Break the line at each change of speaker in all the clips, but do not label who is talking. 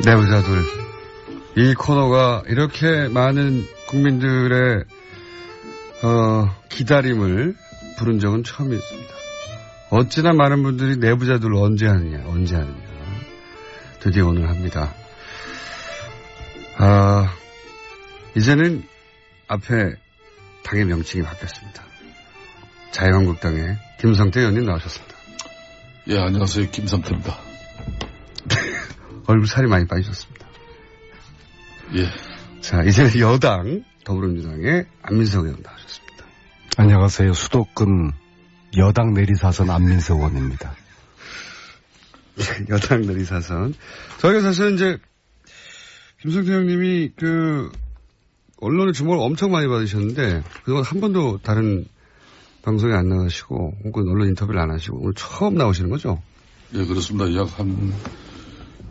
내부자들. 이 코너가 이렇게 많은 국민들의 기다림을 부른 적은 처음이었습니다. 어찌나 많은 분들이 내부자들 언제 하느냐. 드디어 오늘 합니다. 이제는 앞에 당의 명칭이 바뀌었습니다. 자유한국당의 김성태 의원님 나오셨습니다.
예, 안녕하세요. 김성태입니다.
얼굴 살이 많이 빠지셨습니다.
예.
자, 이제는 여당 더불어민주당의 안민석 의원 나오셨습니다.
안녕하세요. 수도권 여당 내리사선 안민석 의원입니다.
여당 내리사선. 저희가 사실 이제 김성태 형님이 언론의 주목을 엄청 많이 받으셨는데 그동안 한 번도 다른 방송에 안 나가시고 혹은 언론 인터뷰를 안 하시고 오늘 처음 나오시는 거죠?
예, 그렇습니다. 약 한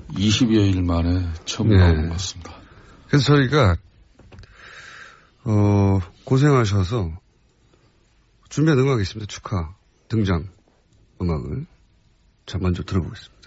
20여일 만에 처음 나오는 것 같습니다.
그래서 저희가 고생하셔서 준비한 음악이 있습니다. 축하 등장 음악을 자 먼저 들어보겠습니다.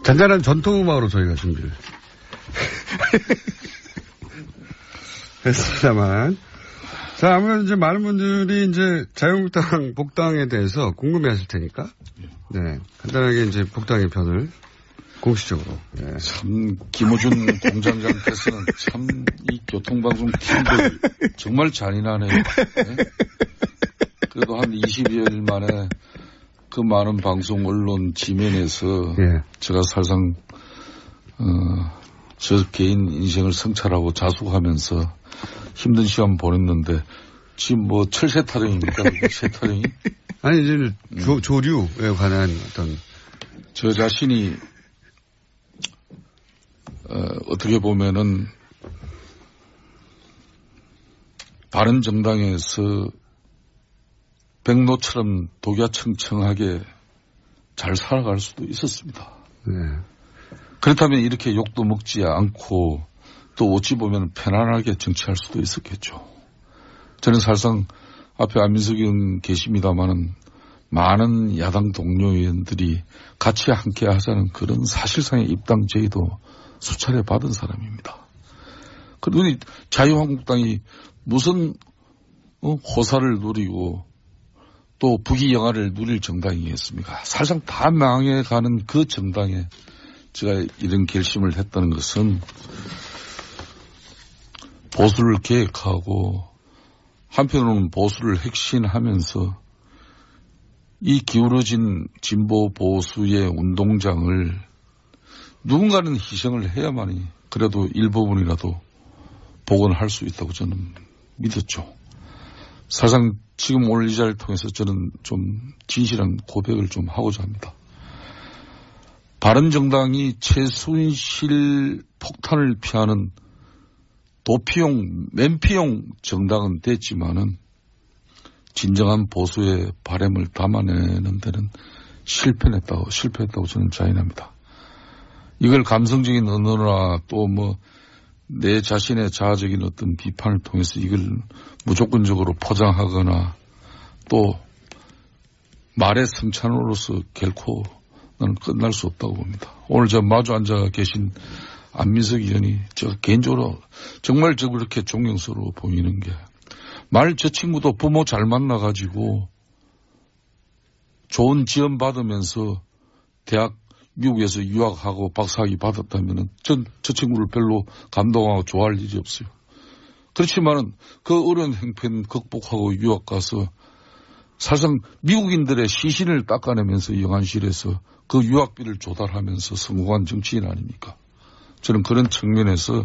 잔잔한 전통음악으로 저희가 준비를 했습니다만. 자, 아무래도 이제 많은 분들이 이제 자유한국당 복당에 대해서 궁금해 하실 테니까. 네. 간단하게 이제 복당의 편을 공식적으로. 네.
참, 김호준 공장장께서는 참, 이 교통방송 팀들 정말 잔인하네요. 네? 그래도 한 20여일 만에 그 많은 방송 언론 지면에서
예.
제가 사실상 저 개인 인생을 성찰하고 자숙하면서 힘든 시간 보냈는데 지금 뭐 철새 타령입니까? 새 타령이?
아니 이제 조류에 관한 어떤
저 자신이 어떻게 보면은 바른정당에서 백로처럼 독야청청하게 잘 살아갈 수도 있었습니다.
네.
그렇다면 이렇게 욕도 먹지 않고 또 어찌 보면 편안하게 정치할 수도 있었겠죠. 저는 사실상 앞에 안민석 의원 계십니다마는 많은 야당 동료 의원들이 같이 함께 하자는 그런 사실상의 입당 제의도 수차례 받은 사람입니다. 그러니 자유한국당이 무슨 호사를 누리고 또 부귀영화를 누릴 정당이겠습니까? 사실상 다 망해가는 그 정당에 제가 이런 결심을 했다는 것은 보수를 계획하고 한편으로는 보수를 핵심하면서 이 기울어진 진보 보수의 운동장을 누군가는 희생을 해야만이 그래도 일부분이라도 복원할 수 있다고 저는 믿었죠. 사실상 지금 오늘 이 자리를 통해서 저는 좀 진실한 고백을 좀 하고자 합니다. 바른정당이 최순실 폭탄을 피하는 도피용, 맨피용 정당은 됐지만은 진정한 보수의 바람을 담아내는 데는 실패했다고 저는 자인합니다. 이걸 감성적인 언어나 또 내 자신의 자아적인 어떤 비판을 통해서 이걸 무조건적으로 포장하거나 또 말의 성찬으로서 결코 나는 끝날 수 없다고 봅니다. 오늘 저 마주 앉아 계신 안민석 의원이 제가 개인적으로 정말 저 그렇게 존경스러워 보이는 게 말 저 친구도 부모 잘 만나가지고 좋은 지원 받으면서 대학 미국에서 유학하고 박사학위 받았다면은 저 친구를 별로 감동하고 좋아할 일이 없어요. 그렇지만은 그 어려운 형편 극복하고 유학 가서 사실상 미국인들의 시신을 닦아내면서 영안실에서 그 유학비를 조달하면서 성공한 정치인 아닙니까? 저는 그런 측면에서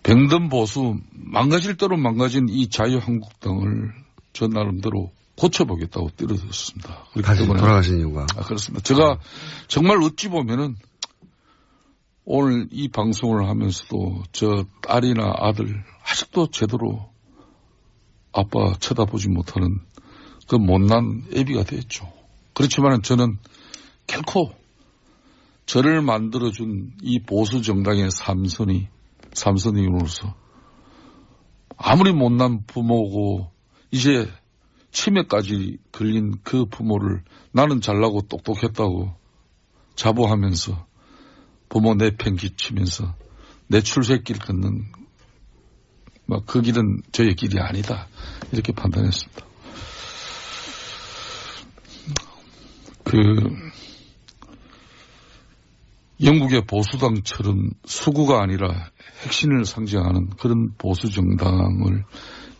병든 보수 망가질 대로 망가진 이 자유한국당을 저 나름대로 고쳐보겠다고 뛰어들었습니다.
다시 돌아가신 이유가?
그렇습니다. 제가 정말 어찌 보면은 오늘 이 방송을 하면서도 저 딸이나 아들 아직도 제대로 아빠 쳐다보지 못하는 그 못난 애비가 됐죠. 그렇지만 저는 결코 저를 만들어준 이 보수 정당의 삼선이로서 아무리 못난 부모고 이제 치매까지 걸린 그 부모를 나는 잘나고 똑똑했다고 자부하면서 부모 내팽개치면서 내 출세길 걷는 막 그 길은 저의 길이 아니다 이렇게 판단했습니다. 영국의 보수당처럼 수구가 아니라 핵심을 상징하는 그런 보수 정당을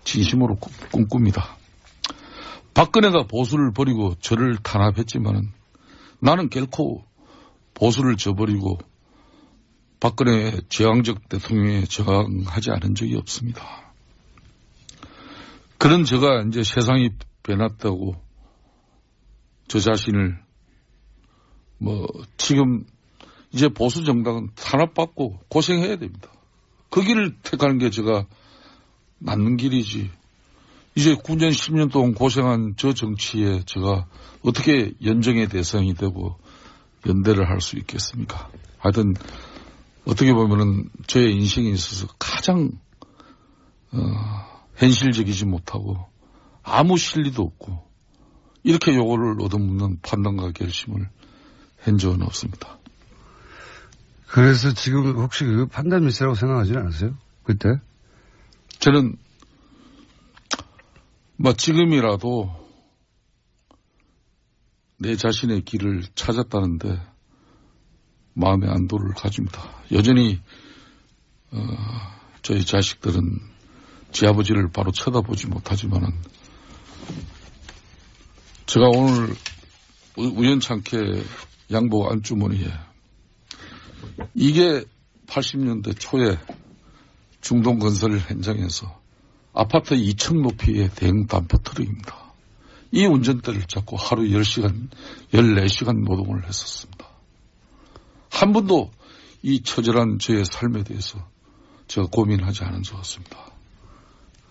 진심으로 꿈꿉니다. 박근혜가 보수를 버리고 저를 탄압했지만은 나는 결코 보수를 저버리고 박근혜 제왕적 대통령에 저항하지 않은 적이 없습니다. 그런 제가 이제 세상이 변했다고 저 자신을 지금 이제 보수 정당은 탄압받고 고생해야 됩니다. 그 길을 택하는 게 제가 맞는 길이지. 이제 9년 10년 동안 고생한 저 정치에 제가 어떻게 연정의 대상이 되고 연대를 할 수 있겠습니까? 하여튼 어떻게 보면은 저의 인생에 있어서 가장 현실적이지 못하고 아무 실리도 없고 이렇게 요거를 얻어먹는 판단과 결심을 한 적은 없습니다.
그래서 지금 혹시 그 판단 미스라고 생각하지 않으세요? 그때?
저는 지금이라도 내 자신의 길을 찾았다는데 마음의 안도를 가집니다. 여전히 저희 자식들은 제 아버지를 바로 쳐다보지 못하지만은 제가 오늘 우연찮게 양복 안주머니에 이게 80년대 초에 중동건설 현장에서 아파트 2층 높이의 대형 단포 트럭입니다. 이 운전대를 잡고 하루 10시간, 14시간 노동을 했었습니다. 한 번도 이 처절한 저의 삶에 대해서 제가 고민하지 않은 적 없습니다.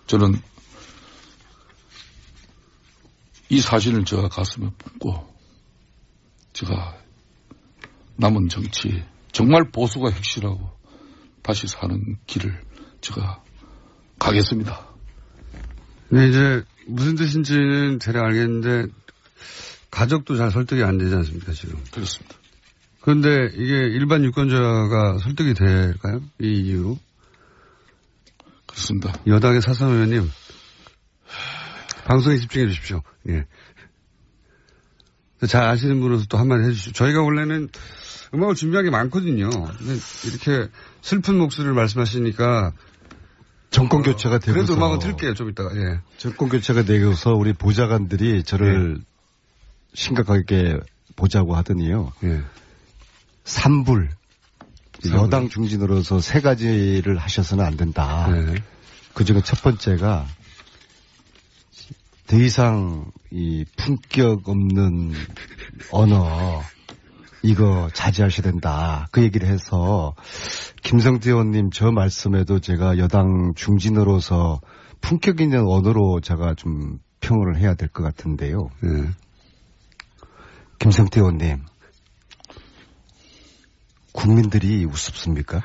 저는 이 사진을 제가 가슴에 품고 제가 남은 정치 정말 보수가 핵심하고 다시 사는 길을 제가 가겠습니다.
네, 이제 무슨 뜻인지는 대략 알겠는데 가족도 잘 설득이 안 되지 않습니까 지금?
그렇습니다.
그런데 이게 일반 유권자가 설득이 될까요? 이 이유로?
그렇습니다.
여당의 사선 의원님 방송에 집중해 주십시오. 예. 잘 아시는 분으로서 또 한마디 해주십시오. 저희가 원래는 음악을 준비한 게 많거든요. 근데 이렇게 슬픈 목소리를 말씀하시니까
정권 교체가 되고서
그래도 음악은 틀게요. 좀 이따가. 예.
정권 교체가 되고서 우리 보좌관들이 저를 심각하게 보자고 하더니요.
예.
산불. 여당 중진으로서 세 가지를 하셔서는 안 된다.
네.
그중에 첫 번째가 더 이상 이 품격 없는 언어 이거 자제하셔야 된다. 그 얘기를 해서 김성태 의원님 저 말씀에도 제가 여당 중진으로서 품격 있는 언어로 제가 좀 평을 해야 될 것 같은데요. 김성태 의원님. 국민들이 우습습니까?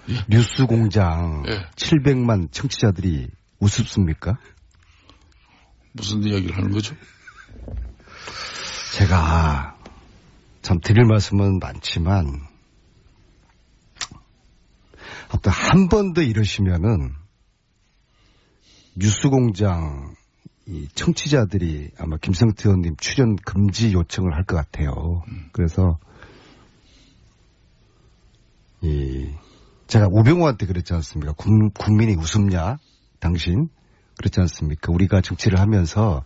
예?
뉴스공장
예.
700만 청취자들이 우습습니까?
무슨 이야기를 하는 거죠?
제가 참 드릴 말씀은 많지만 아무튼 한 번 더 이러시면은 뉴스공장 이 청취자들이 아마 김성태 의원님 출연 금지 요청을 할 것 같아요. 그래서 제가 우병우한테 그랬지 않습니까? 국민이 웃음냐? 당신? 그렇지 않습니까? 우리가 정치를 하면서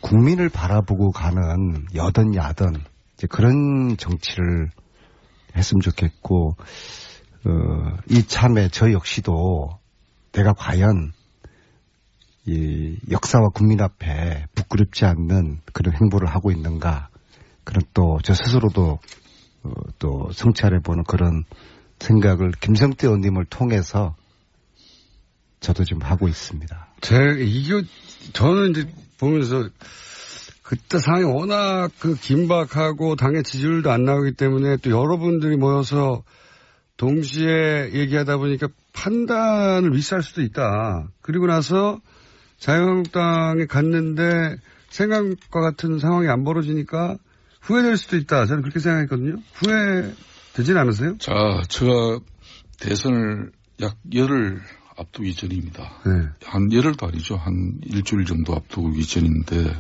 국민을 바라보고 가는 여든 야든 이제 그런 정치를 했으면 좋겠고, 이참에 저 역시도 내가 과연 이 역사와 국민 앞에 부끄럽지 않는 그런 행보를 하고 있는가, 그런 또 저 스스로도 또 성찰해보는 그런 생각을 김성태 의원님을 통해서 저도 지금 하고 있습니다.
저는 이제 보면서 그때 상황이 워낙 긴박하고 당의 지지율도 안 나오기 때문에 또 여러분들이 모여서 동시에 얘기하다 보니까 판단을 미스할 수도 있다. 그리고 나서 자유한국당에 갔는데 생각과 같은 상황이 안 벌어지니까 후회될 수도 있다. 저는 그렇게 생각했거든요. 후회되진 않으세요?
자, 제가 대선을 약 열흘 앞두기 전입니다.
네.
한 열흘도 아니죠. 한 일주일 정도 앞두기 전인데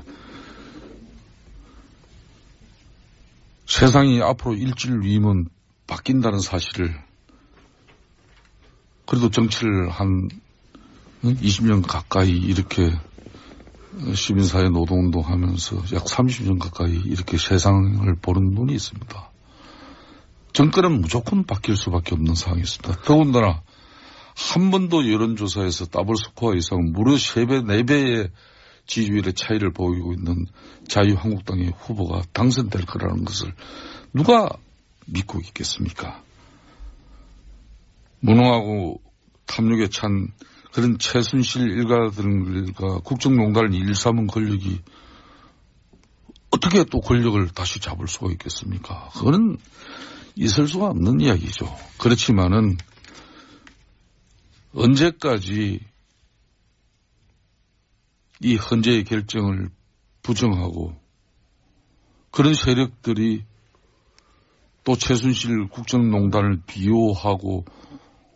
세상이 앞으로 일주일 위면 바뀐다는 사실을 그래도 정치를 한 20년 가까이 이렇게 시민사회 노동운동 하면서 약 30년 가까이 이렇게 세상을 보는 눈이 있습니다. 정권은 무조건 바뀔 수밖에 없는 상황이 있습니다. 더군다나 한 번도 여론조사에서 더블 스코어 이상 무려 3배, 4배의 지지율의 차이를 보이고 있는 자유한국당의 후보가 당선될 거라는 것을 누가 믿고 있겠습니까? 무능하고 탐욕에 찬 그런 최순실 일가들과 국정농단을 일삼은 권력이 어떻게 또 권력을 다시 잡을 수가 있겠습니까? 그거는 있을 수가 없는 이야기죠. 그렇지만은 언제까지 이 헌재의 결정을 부정하고 그런 세력들이 또 최순실 국정농단을 비호하고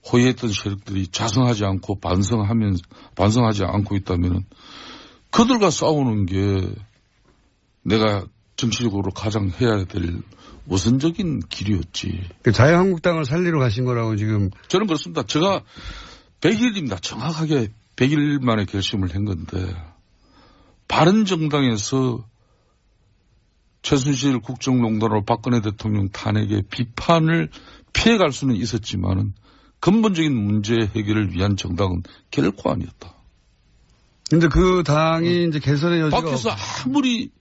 호의했던 세력들이 자성하지 않고 반성하지 않고 있다면 그들과 싸우는 게 내가 정치적으로 가장 해야 될 우선적인 길이었지.
자유한국당을 살리러 가신 거라고 지금.
저는 그렇습니다. 제가 100일입니다. 정확하게 100일 만에 결심을 한 건데 바른정당에서 최순실 국정농단으로 박근혜 대통령 탄핵의 비판을 피해갈 수는 있었지만은 근본적인 문제 해결을 위한 정당은 결코 아니었다.
근데 그 당이 이제 개선의 여지가.
밖에서 아무리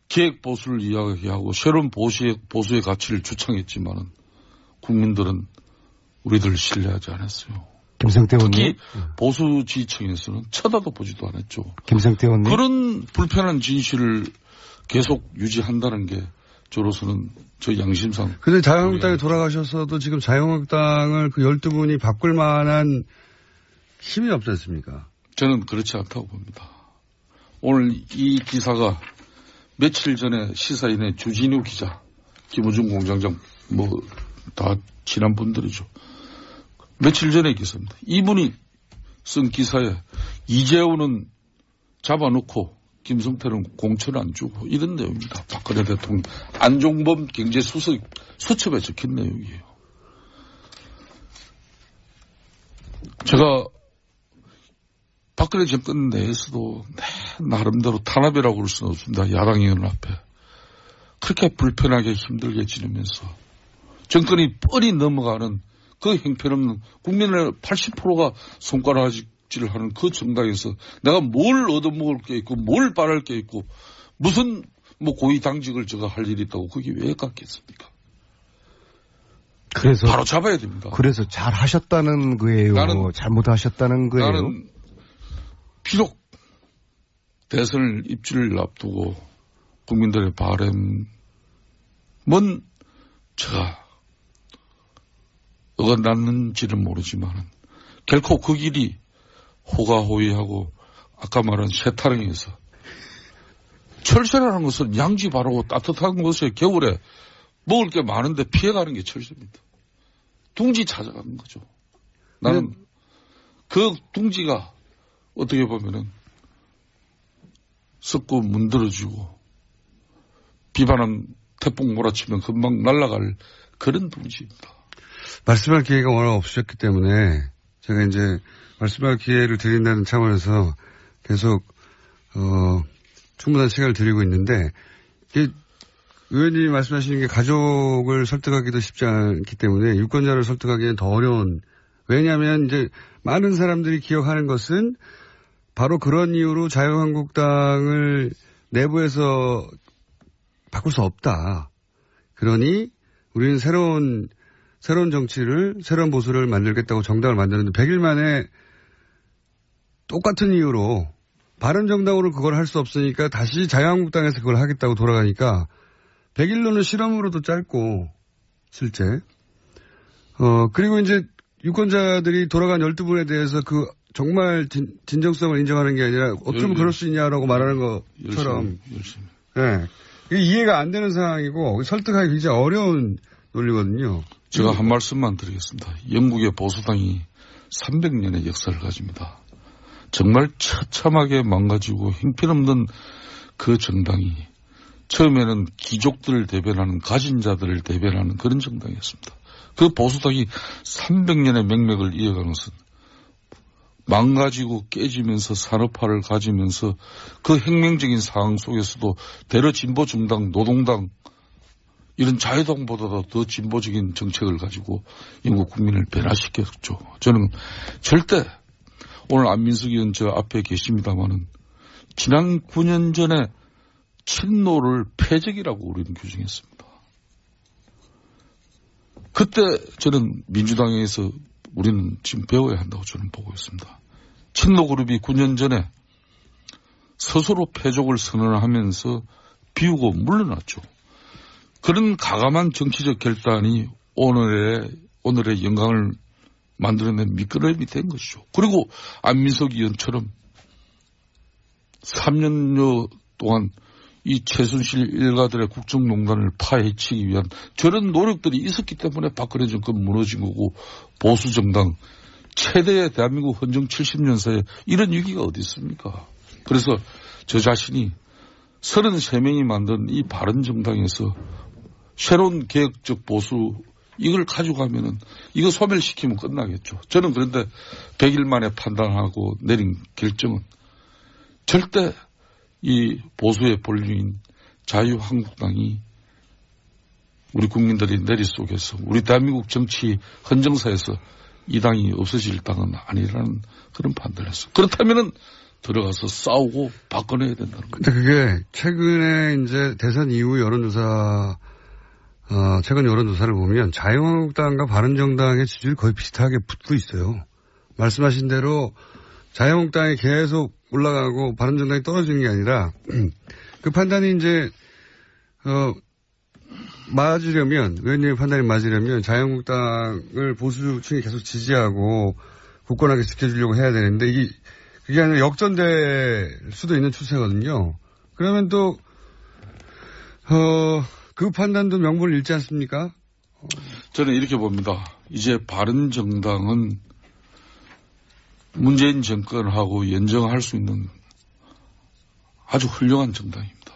계획 보수를 이야기하고 새로운 보수의 가치를 주창했지만은 국민들은 우리들을 신뢰하지 않았어요.
김성태 의원님.
특히 보수 지지층에서는 쳐다도 보지도 않았죠.
김성태 의원님.
그런 불편한 진실을 계속 유지한다는 게 저로서는 저 양심상.
근데 자유한국당에 돌아가셔서도 지금 자유한국당을 그 12분이 바꿀 만한 힘이 없지 않습니까?
저는 그렇지 않다고 봅니다. 오늘 이 기사가 며칠 전에 시사인의 주진우 기자, 김우중 공장장 다 친한 분들이죠. 며칠 전에 기사입니다. 이분이 쓴 기사에 이재호는 잡아놓고 김성태는 공천 안 주고 이런 내용입니다. 박근혜 대통령 안종범 경제수석 수첩에 적힌 내용이에요. 제가 박근혜 정권 내에서도 나름대로 탄압이라고 할 수는 없습니다. 야당 의원 앞에. 그렇게 불편하게 힘들게 지내면서 정권이 뻔히 넘어가는 그 형편없는 국민의 80%가 손가락질을 하는 그 정당에서 내가 뭘 얻어먹을 게 있고 뭘 바랄 게 있고 무슨 고위 당직을 제가 할 일이 있다고 그게 왜 갔겠습니까?
그래서
바로 잡아야 됩니다.
그래서 잘 하셨다는 거예요. 잘못하셨다는 거예요.
나는 비록 대선을 입주를 앞두고 국민들의 바람은 제가 어긋났는지는 모르지만 결코 그 길이 호가호위하고 아까 말한 세타령에서 철새라는 것은 양지 바르고 따뜻한 곳에 겨울에 먹을 게 많은데 피해가는 게 철새입니다. 둥지 찾아가는 거죠. 나는 그 둥지가 어떻게 보면은 썩고 문드러지고 비바람 태풍 몰아치면 금방 날아갈 그런 둥지입니다.
말씀할 기회가 워낙 없으셨기 때문에 제가 이제 말씀할 기회를 드린다는 차원에서 계속 충분한 시간을 드리고 있는데 의원님이 말씀하시는 게 가족을 설득하기도 쉽지 않기 때문에 유권자를 설득하기는 더 어려운. 왜냐하면 이제 많은 사람들이 기억하는 것은 바로 그런 이유로 자유한국당을 내부에서 바꿀 수 없다. 그러니 우리는 새로운 정치를, 새로운 보수를 만들겠다고 정당을 만드는데 100일 만에 똑같은 이유로 바른정당으로 그걸 할 수 없으니까 다시 자유한국당에서 그걸 하겠다고 돌아가니까 100일로는 실험으로도 짧고 실제. 그리고 이제 유권자들이 돌아간 12분에 대해서 그 정말 진정성을 인정하는 게 아니라 어쩌면 그럴 수 있냐라고 말하는 것처럼. 네. 이게 이해가 안 되는 상황이고 설득하기 굉장히 어려운 논리거든요.
제가 한 말씀만 드리겠습니다. 영국의 보수당이 300년의 역사를 가집니다. 정말 처참하게 망가지고 형편없는 그 정당이 처음에는 귀족들을 대변하는 가진 자들을 대변하는 그런 정당이었습니다. 그 보수당이 300년의 맥락을 이어가는 것은 망가지고 깨지면서 산업화를 가지면서 그 혁명적인 상황 속에서도 대러 진보 정당, 노동당 이런 자유당보다도 더 진보적인 정책을 가지고 영국 국민을 변화시켰죠. 저는 절대 오늘 안민석 의원 저 앞에 계십니다마는 지난 9년 전에 친노를 패적이라고 우리는 규정했습니다. 그때 저는 민주당에서 우리는 지금 배워야 한다고 저는 보고 있습니다. 친노 그룹이 9년 전에 스스로 패족을 선언하면서 비우고 물러났죠. 그런 가감한 정치적 결단이 오늘의 영광을 만들어낸 미끄럼이 된 것이죠. 그리고 안민석 의원처럼 3년여 동안 이 최순실 일가들의 국정농단을 파헤치기 위한 저런 노력들이 있었기 때문에 박근혜 정권 무너진 거고 보수정당 최대의 대한민국 헌정 70년사에 이런 위기가 어디 있습니까? 그래서 저 자신이 33명이 만든 이 바른정당에서 새로운 개혁적 보수 이걸 가져가면은 이거 소멸시키면 끝나겠죠. 저는 그런데 100일 만에 판단하고 내린 결정은 절대 이 보수의 본류인 자유한국당이 우리 국민들이 내리 속에서 우리 대한민국 정치 헌정사에서 이 당이 없어질 당은 아니라는 그런 판단을 했어. 그렇다면은 들어가서 싸우고 바꿔내야 된다는 거죠.
근데 그게 최근에 이제 대선 이후 최근 여론조사를 보면 자유한국당과 바른정당의 지지율이 거의 비슷하게 붙고 있어요. 말씀하신 대로 자유한국당이 계속 올라가고 바른정당이 떨어지는 게 아니라 그 판단이 이제 맞으려면 의원님의 판단이 맞으려면 자유한국당을 보수층이 계속 지지하고 굳건하게 지켜주려고 해야 되는데 그게 아니라 역전될 수도 있는 추세거든요. 그러면 또 그 판단도 명분을 잃지 않습니까?
저는 이렇게 봅니다. 이제 바른정당은 문재인 정권하고 연정할 수 있는 아주 훌륭한 정당입니다.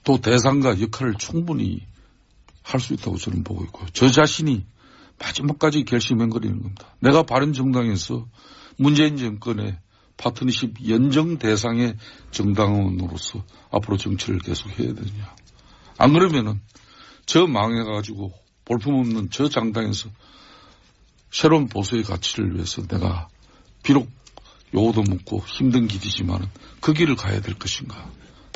또 대상과 역할을 충분히 할 수 있다고 저는 보고 있고요. 저 자신이 마지막까지 결심해버리는 겁니다. 내가 바른정당에서 문재인 정권의 파트너십 연정 대상의 정당원으로서 앞으로 정치를 계속해야 되느냐. 안 그러면은 저 망해가지고 볼품없는 저 정당에서 새로운 보수의 가치를 위해서 내가 비록 요도 묻고 힘든 길이지만은 그 길을 가야 될 것인가.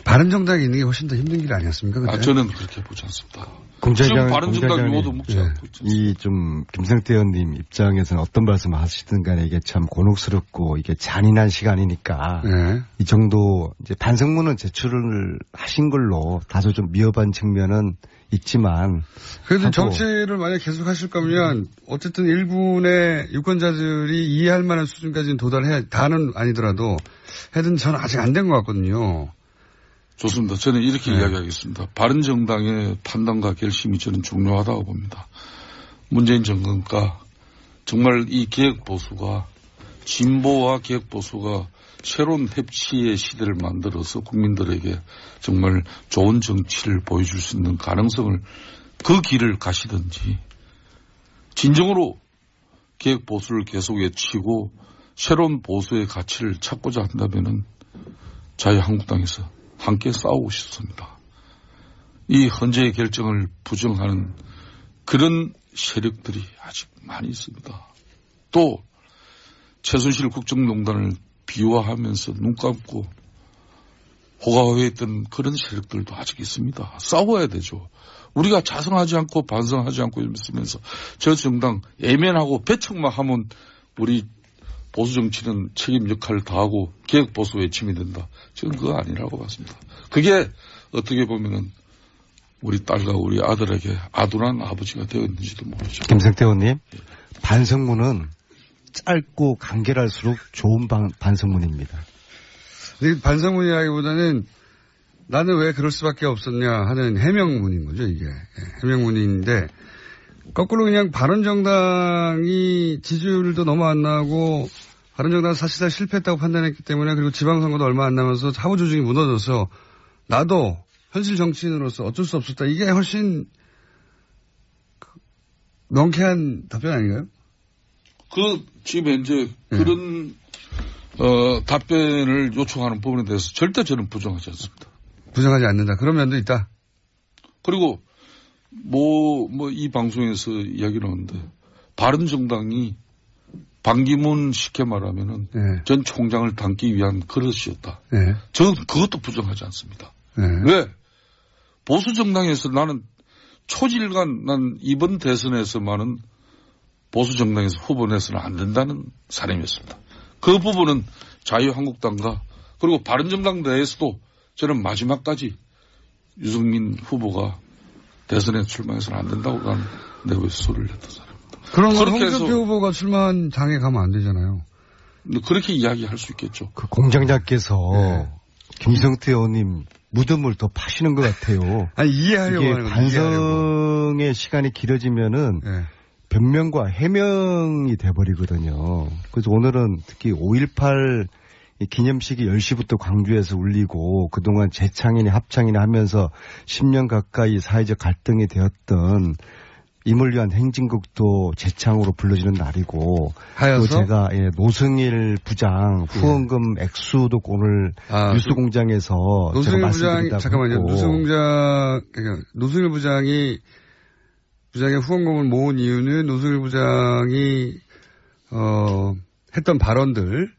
바른정당에 있는 게 훨씬 더 힘든 길 아니었습니까? 그때?
저는 그렇게 보지 않습니다.
지금
바른정당 요도 묻지 않고 있지 않습니까?
이 좀 김성태 의원님 입장에서는 어떤 말씀을 하시든 간에 이게 참 곤혹스럽고 이게 잔인한 시간이니까
네.
이 정도 이제 반성문은 제출을 하신 걸로 다소 좀 미흡한 측면은 있지만
그래도 정치를 만약 계속 하실 거면 어쨌든 일군의 유권자들이 이해할 만한 수준까지는 도달해야 다는 아니더라도 해든 저는 아직 안 된 것 같거든요.
좋습니다. 저는 이렇게 이야기하겠습니다. 바른정당의 판단과 결심이 저는 중요하다고 봅니다. 문재인 정권과 정말 이 개혁보수가 진보와 개혁보수가 새로운 협치의 시대를 만들어서 국민들에게 정말 좋은 정치를 보여줄 수 있는 가능성을 그 길을 가시든지 진정으로 개혁보수를 계속 외치고 새로운 보수의 가치를 찾고자 한다면은 자유한국당에서 함께 싸우고 싶습니다. 이 헌재의 결정을 부정하는 그런 세력들이 아직 많이 있습니다. 또 최순실 국정농단을 비화하면서 눈 감고 호가호위했던 그런 세력들도 아직 있습니다. 싸워야 되죠. 우리가 자성하지 않고 반성하지 않고 이러면서 저 정당 애면하고 배척만 하면 우리 보수 정치는 책임 역할을 다하고 개혁 보수 외침이 된다. 저는 그거 아니라고 봤습니다. 그게 어떻게 보면은 우리 딸과 우리 아들에게 아둔한 아버지가 되었는지도 모르죠.
김성태 의원님, 반성문은 짧고 간결할수록 좋은 반성문입니다.
반성문이라기보다는 나는 왜 그럴 수밖에 없었냐 하는 해명문인 거죠, 이게. 해명문인데, 거꾸로 그냥 바른정당이 지지율도 너무 안 나오고, 바른정당은 사실상 실패했다고 판단했기 때문에, 그리고 지방선거도 얼마 안 남아서 하부 조직이 무너져서, 나도 현실 정치인으로서 어쩔 수 없었다. 이게 훨씬 명쾌한 답변 아닌가요?
지금 현재 그런, 답변을 요청하는 부분에 대해서 절대 저는 부정하지 않습니다.
부정하지 않는다. 그런 면도 있다.
그리고 이 방송에서 이야기 나오는데 바른정당이 반기문 쉽게 말하면은 전 총장을 담기 위한 그릇이었다. 저는 그것도 부정하지 않습니다. 왜? 보수정당에서 나는 초질간 난 이번 대선에서만은 보수정당에서 후보 내서는 안 된다는 사람이었습니다. 그 부분은 자유한국당과 그리고 바른정당 내에서도 저는 마지막까지 유승민 후보가 대선에 출마해서는 안 된다고 난 내부에서 소리를 냈던 사람입니다.
그럼 홍준표 후보가 출마한 당에 가면 안 되잖아요.
그렇게 이야기할 수 있겠죠.
그 공장장께서 김성태 의원님 무덤을 더 파시는 것 같아요.
아니 이해하려고 하는 거예요.
반성의 시간이 길어지면은 변명과 해명이 돼버리거든요. 그래서 오늘은 특히 5.18 기념식이 10시부터 광주에서 울리고 그동안 재창이나 합창이나 하면서 10년 가까이 사회적 갈등이 되었던 임을 위한 행진곡도 재창으로 불러지는 날이고 또 제가 노승일 부장 후원금 액수도 오늘 뉴스공장에서
노승일 부장이 잠깐만요. 노승일 부장의 후원금을 모은 이유는 노승일 부장이 했던 발언들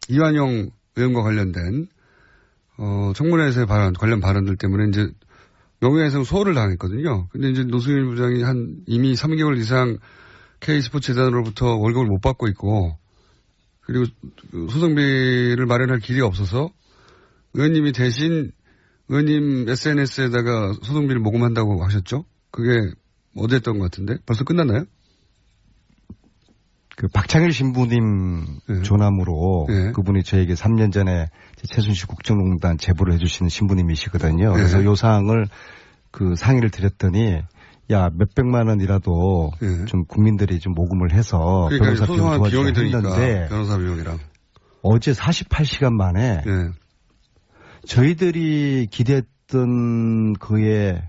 이완용 의원과 관련된 청문회에서의 관련 발언들 때문에 이제 명예훼손 소홀을 당했거든요. 근데 이제 노승일 부장이 이미 3개월 이상 K스포츠 재단으로부터 월급을 못 받고 있고, 그리고 소송비를 마련할 길이 없어서 의원님이 대신 의원님 SNS에다가 소송비를 모금한다고 하셨죠? 그게 어제 했던 것 같은데 벌써 끝났나요?
그 박창일 신부님 조남으로 그분이 저에게 3년 전에 최순실 국정농단 제보를 해주시는 신부님이시거든요. 그래서 요 사항을 상의를 드렸더니 야 몇백만 원이라도 좀 국민들이 좀 모금을 해서 변호사 비용 도와주려 했는데
변호사 비용이랑
어제 48시간 만에 저희들이 기대했던 그의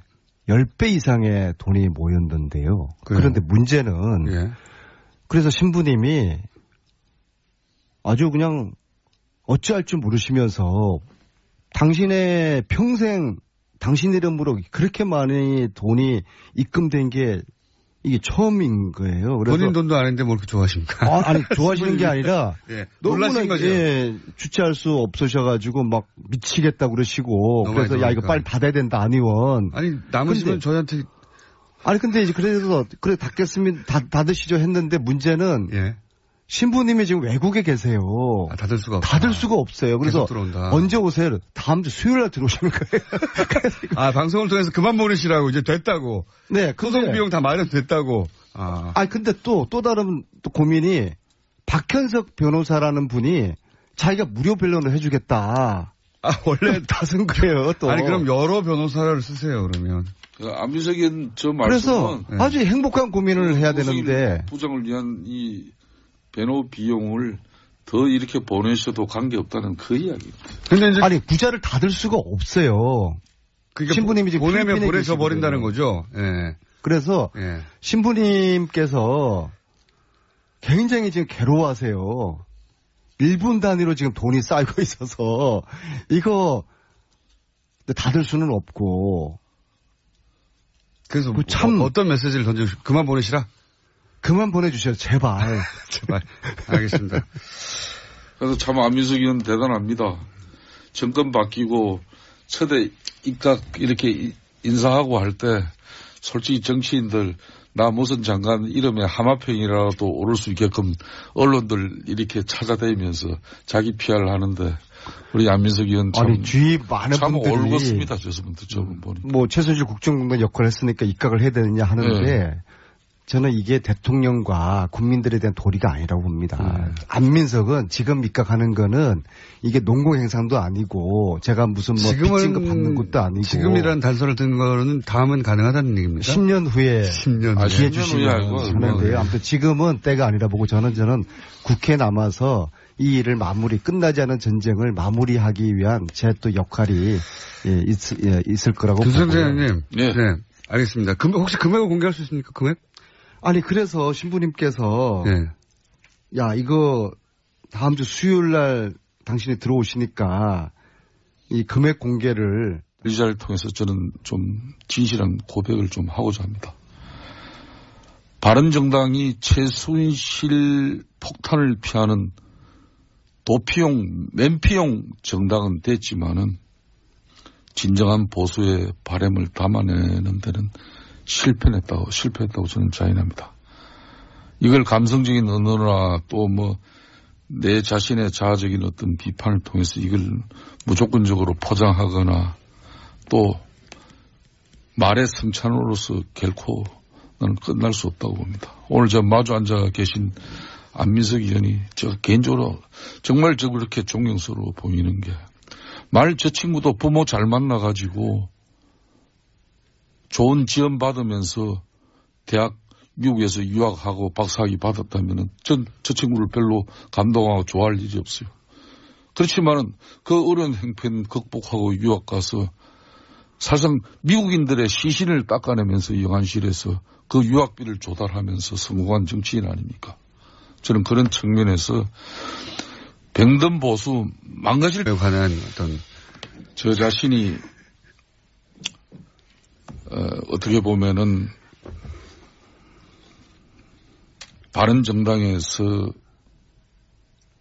10배 이상의 돈이 모였는데요. 그런데 문제는 그래서 신부님이 아주 그냥 어찌할 줄 모르시면서 당신의 평생 당신 이름으로 그렇게 많이 돈이 입금된 게 이게 처음인 거예요. 그래서
본인 돈도 아닌데 뭘 그렇게 좋아하십니까?
아니 좋아하시는 게 아니라
놀라신 거죠.
주체할 수 없으셔가지고 막 미치겠다 그러시고 그래서 야 이거 빨리 닫아야 된다 안 의원.
아니 남으시면 저희한테
아니 근데 이제 그래서 그래 닫겠으면 닫으시죠 했는데 문제는 신부님이 지금 외국에 계세요.
닫을 수가
없어요. 그래서 언제 오세요? 다음 주 수요일 날 들어오시는 거예요.
방송을 통해서 그만 보내시라고 이제 됐다고.
네.
소송 비용 다 마련됐다고.
근데 또 다른 고민이 박현석 변호사라는 분이 자기가 무료 변론을 해주겠다.
원래
탓은 그래요. 또.
아니 그럼 여러 변호사를 쓰세요 그러면.
안민석은 저 말씀은
그래서 아주 행복한 고민을 해야 되는데
부장을 위한 이 변호 비용을 더 이렇게 보내셔도 관계없다는 그 이야기입니다.
근데 이제 아니 부자를 닫을 수가 없어요.
그러니까
신부님이 지금
보내면 보내져 버린다는 거죠.
그래서 신부님께서 굉장히 지금 괴로워하세요. 1분 단위로 지금 돈이 쌓이고 있어서 이거 닫을 수는 없고.
그래서 참 어떤 메시지를 던져주시고 그만 보내시라?
그만 보내주세요. 제발.
제발. 알겠습니다.
그래서 참 안민석 의원 대단합니다. 정권 바뀌고 초대 입각 이렇게 인사하고 할 때 솔직히 정치인들 나 무슨 장관 이름에 하마평이라도 오를 수 있게끔 언론들 이렇게 찾아다니면서 자기 PR을 하는데 우리 안민석 의원
아니 주위 많은
참
분들이
올곧습니다. 저분들 저분 보니.
뭐 최순실 국정농단 역할을 했으니까 입각을 해야 되느냐 하는데 네. 저는 이게 대통령과 국민들에 대한 도리가 아니라고 봅니다. 안민석은 지금 입각하는 거는 이게 농공행상도 아니고 제가 무슨 뭐 빚진거 받는 것도 아니고
지금이란 단서를 든 거는 다음은 가능하다는 얘기입니까?
10년 후에
10년
기회 주시면 하는데요. 아무튼 지금은 때가 아니라 보고 저는 국회에 남아서 이 일을 끝나지 않은 전쟁을 마무리하기 위한 제 또 역할이 있을 거라고 보고요.
김성태님, 네, 알겠습니다. 혹시 금액을 공개할 수 있습니까? 금액?
아니 그래서 신부님께서
네.
야 이거 다음 주 수요일 날 당신이 들어오시니까 이 금액 공개를
이 자리를 통해서 저는 좀 진실한 고백을 좀 하고자 합니다. 바른정당이 최순실 폭탄을 피하는 도피용, 맨피용 정당은 됐지만은 진정한 보수의 바람을 담아내는 데는 실패했다고 저는 자인합니다. 이걸 감성적인 언어나 또 내 자신의 자아적인 어떤 비판을 통해서 이걸 무조건적으로 포장하거나 또 말의 승찬으로서 결코 나는 끝날 수 없다고 봅니다. 오늘 저 마주 앉아 계신 안민석 의원이 제가 개인적으로 정말 그렇게 존경스러워 보이는 게 저 친구도 부모 잘 만나가지고 좋은 지원 받으면서 대학 미국에서 유학하고 박사학위 받았다면은 저 친구를 별로 감동하고 좋아할 일이 없어요. 그렇지만은 그 어려운 행편 극복하고 유학 가서 사실상 미국인들의 시신을 닦아내면서 영안실에서 그 유학비를 조달하면서 성공한 정치인 아닙니까? 저는 그런 측면에서 병든 보수 망가질
관한 어떤
저 자신이 어떻게 보면은 바른정당에서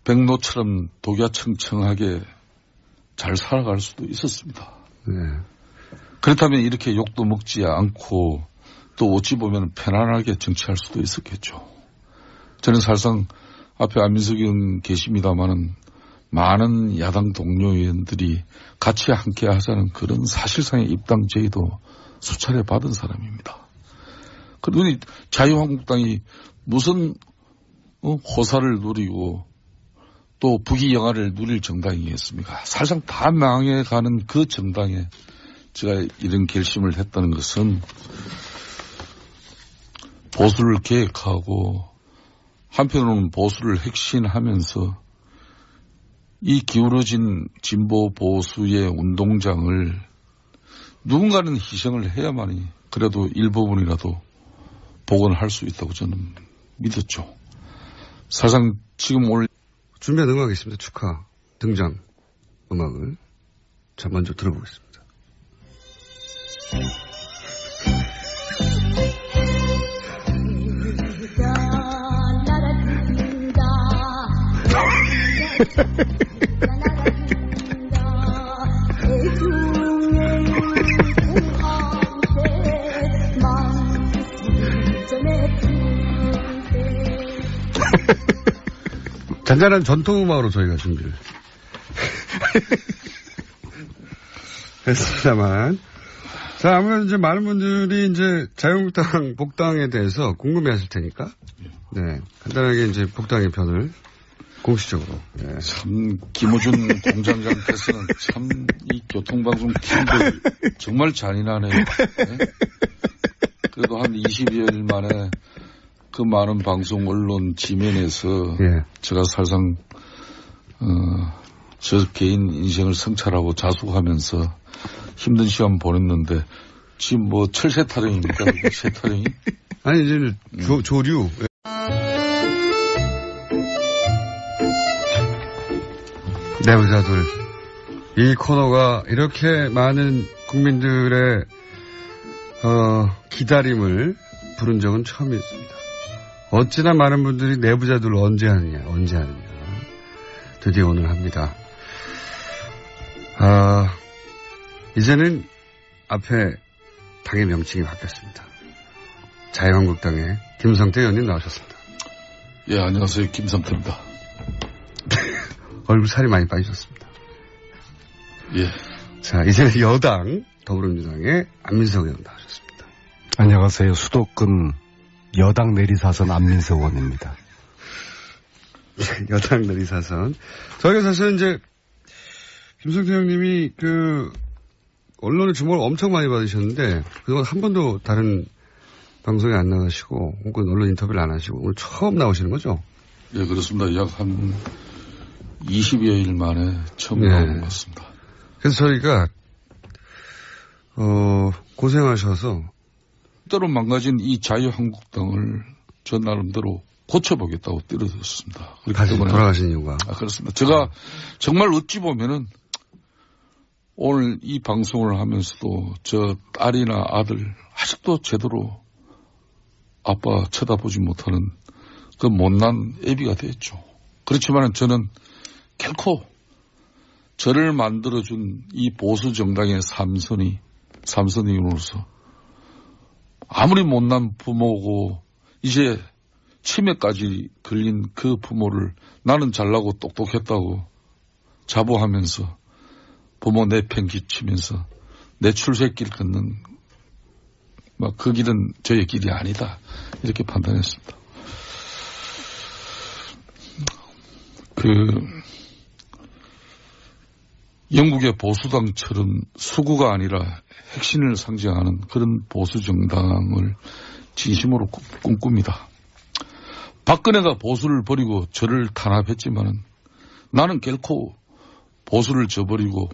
백로처럼 독야청청하게 잘 살아갈 수도 있었습니다.
네.
그렇다면 이렇게 욕도 먹지 않고 또 어찌 보면 편안하게 정치할 수도 있었겠죠. 저는 사실상 앞에 안민석 의원 계십니다마는 많은 야당 동료 의원들이 같이 함께 하자는 그런 사실상의 입당 제의도 수차례 받은 사람입니다. 그러니 자유한국당이 무슨 호사를 누리고 또 부귀영화를 누릴 정당이겠습니까? 사실상 다 망해가는 그 정당에 제가 이런 결심을 했다는 것은 보수를 계획하고 한편으로는 보수를 혁신하면서 이 기울어진 진보 보수의 운동장을 누군가는 희생을 해야만이 그래도 일부분이라도 복원할 수 있다고 저는 믿었죠. 사실상 지금 오늘
준비한 음악이 있습니다. 축하 등장 음악을 자 먼저 들어보겠습니다. 잔잔한 전통음악으로 저희가 준비를 했습니다만. 자, 아무래도 이제 많은 분들이 이제 자유한국당 복당에 대해서 궁금해 하실 테니까. 네. 간단하게 이제 복당의 편을 공식적으로. 네.
참, 김호준 공장장께서는 참, 이 교통방송 팀들 정말 잔인하네요. 네? 그래도 한 20여일 만에 그 많은 방송 언론 지면에서 예. 제가 사실상 저 개인 인생을 성찰하고 자숙하면서 힘든 시간 보냈는데 지금 뭐 철새 타령입니까? 새 타령이?
아니 이제 조류. 내부자들 이 코너가 이렇게 많은 국민들의 기다림을 부른 적은 처음이었습니다. 어찌나 많은 분들이 내부자들을 언제 하느냐. 드디어 오늘 합니다. 이제는 앞에 당의 명칭이 바뀌었습니다. 자유한국당의 김성태 의원님 나오셨습니다.
예, 안녕하세요. 김성태입니다.
얼굴 살이 많이 빠지셨습니다.
예.
자, 이제 여당 더불어민주당의 안민석 의원 나오셨습니다.
안녕하세요. 수도권 여당 내리사선 안민석 의원입니다.
여당 내리사선. 저희가 사실은 이제 김성태 형님이 언론의 주목을 엄청 많이 받으셨는데 그동안 한 번도 다른 방송에 안 나가시고 혹은 언론 인터뷰를 안 하시고 오늘 처음 나오시는 거죠?
예, 그렇습니다. 약 한 20여일 만에 처음 나온 것 같습니다.
그래서 저희가 고생하셔서
때로 망가진 이 자유한국당을 저 나름대로 고쳐보겠다고 뛰어들었습니다.
다시 돌아가신 이유가?
그렇습니다. 제가 정말 어찌 보면은 오늘 이 방송을 하면서도 저 딸이나 아들 아직도 제대로 아빠 쳐다보지 못하는 그 못난 애비가 됐죠. 그렇지만 저는 결코 저를 만들어준 이 보수 정당의 삼선이로서 아무리 못난 부모고 이제 치매까지 걸린 그 부모를 나는 잘나고 똑똑했다고 자부하면서 부모 내팽개치면서 내 출세길 걷는 그 길은 저의 길이 아니다 이렇게 판단했습니다. 영국의 보수당처럼 수구가 아니라 핵심을 상징하는 그런 보수 정당을 진심으로 꿈꿉니다. 박근혜가 보수를 버리고 저를 탄압했지만은 나는 결코 보수를 저버리고